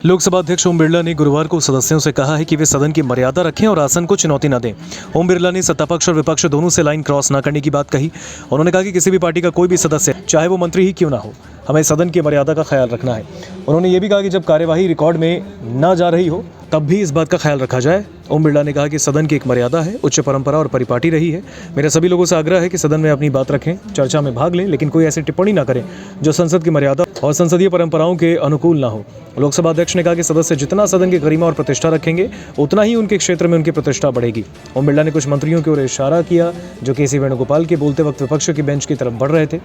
लोकसभा अध्यक्ष ओम बिरला ने गुरुवार को सदस्यों से कहा है कि वे सदन की मर्यादा रखें और आसन को चुनौती न दें। ओम बिरला ने सत्तापक्ष और विपक्ष दोनों से लाइन क्रॉस न करने की बात कही। उन्होंने कहा कि किसी भी पार्टी का कोई भी सदस्य, चाहे वो मंत्री ही क्यों ना हो, हमें सदन की मर्यादा का ख्याल रखना है। उन्होंने ये भी कहा कि जब कार्यवाही रिकॉर्ड में न जा रही हो तब भी इस बात का ख्याल रखा जाए। ओम बिरला ने कहा कि सदन की एक मर्यादा है, उच्च परंपरा और परिपाटी रही है। मेरे सभी लोगों से आग्रह है कि सदन में अपनी बात रखें, चर्चा में भाग लें, लेकिन कोई ऐसी टिप्पणी न करें जो संसद की मर्यादा और संसदीय परंपराओं के अनुकूल न हो। लोकसभा अध्यक्ष ने कहा कि सदस्य जितना सदन की गरिमा और प्रतिष्ठा रखेंगे उतना ही उनके क्षेत्र में उनकी प्रतिष्ठा बढ़ेगी। ओम बिरला ने कुछ मंत्रियों की ओर इशारा किया जो के.सी. वेणुगोपाल के बोलते वक्त विपक्ष की बेंच की तरफ बढ़ रहे थे।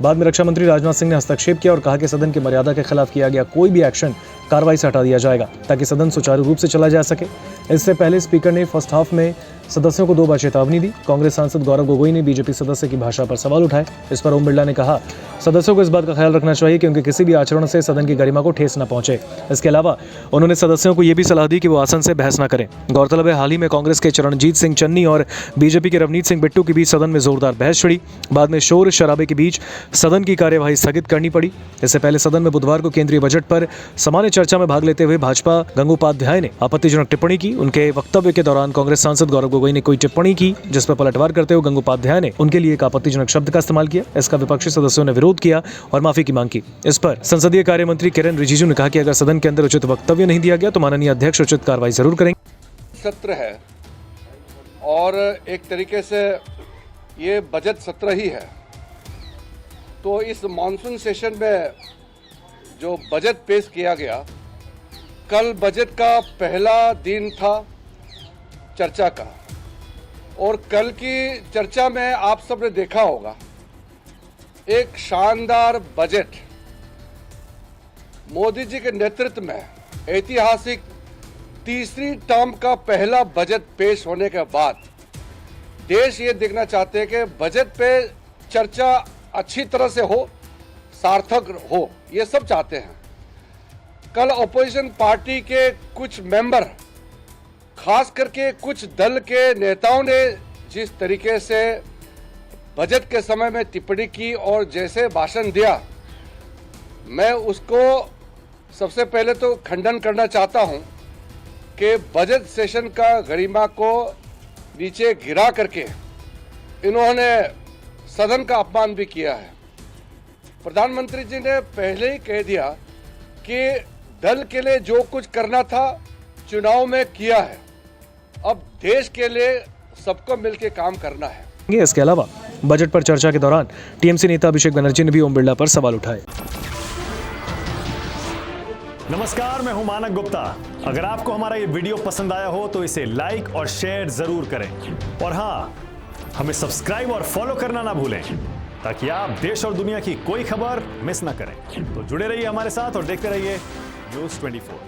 बाद में रक्षा मंत्री राजनाथ सिंह ने हस्तक्षेप किया और कहा कि सदन की मर्यादा के खिलाफ किया गया कोई भी एक्शन कार्रवाई से हटा दिया जाएगा ताकि सदन सुचारू रूप से चला जा सके। इससे पहले स्पीकर ने फर्स्ट हाफ में सदस्यों को 2 बार चेतावनी दी। कांग्रेस सांसद गौरव गोगोई ने बीजेपी सदस्य की भाषा पर सवाल उठाए। इस पर ओम बिरला ने कहा, सदस्यों को इस बात का ख्याल रखना चाहिए कि उनके किसी भी आचरण से सदन की गरिमा को ठेस न पहुंचे। इसके अलावा उन्होंने सदस्यों को यह भी सलाह दी कि वो आसन से बहस न करें। गौरतलब है, हाल ही में कांग्रेस के चरणजीत सिंह चन्नी और बीजेपी के रवनीत सिंह बिट्टू के बीच सदन में जोरदार बहस छिड़ी। बाद में शोर शराबे के बीच सदन की कार्यवाही स्थगित करनी पड़ी। इससे पहले सदन में बुधवार को केंद्रीय बजट पर सामान्य चर्चा में भाग लेते हुए भाजपा गंगोपाध्याय ने आपत्तिजनक टिप्पणी की। उनके वक्तव्य के दौरान कांग्रेस सांसद गौरव गोगोई ने कोई टिप्पणी की जिस पर पलटवार करते हुए गंगोपाध्याय ने उनके लिए एक आपत्तिजनक शब्द का इस्तेमाल किया। इसका विपक्षी सदस्यों ने विरोध किया और माफी की मांग की। इस पर संसदीय कार्य मंत्री किरेन रिजिजू ने कहा कि अगर सदन के अंदर उचित वक्तव्य नहीं दिया गया तो माननीय अध्यक्ष उचित कार्रवाई जरूर करेंगे। सत्र है और एक तरीके से ये बजट सत्र ही है, तो इस मॉनसून सेशन में जो बजट पेश किया गया, कल बजट का पहला दिन था चर्चा का, और कल की चर्चा में आप सबने देखा होगा एक शानदार बजट मोदी जी के नेतृत्व में ऐतिहासिक तीसरी टर्म का पहला बजट पेश होने के बाद देश ये देखना चाहते हैं कि बजट पे चर्चा अच्छी तरह से हो, सार्थक हो, ये सब चाहते हैं। कल ऑपोजिशन पार्टी के कुछ मेंबर, खास करके कुछ दल के नेताओं ने जिस तरीके से बजट के समय में टिप्पणी की और जैसे भाषण दिया, मैं उसको सबसे पहले तो खंडन करना चाहता हूं कि बजट सेशन का गरिमा को नीचे गिरा करके इन्होंने सदन का अपमान भी किया है। प्रधानमंत्री जी ने पहले ही कह दिया कि दल के लिए जो कुछ करना था चुनाव में किया है, अब देश के लिए सबको मिलकर काम करना है। इसके अलावा बजट पर चर्चा के दौरान टीएमसी नेता अभिषेक बनर्जी ने भी ओम बिरला पर सवाल उठाए। नमस्कार, मैं हूं मानक गुप्ता। अगर आपको हमारा ये वीडियो पसंद आया हो तो इसे लाइक और शेयर जरूर करें, और हाँ, हमें सब्सक्राइब और फॉलो करना ना भूलें ताकि आप देश और दुनिया की कोई खबर मिस ना करें। तो जुड़े रहिए हमारे साथ और देखते रहिए News 24।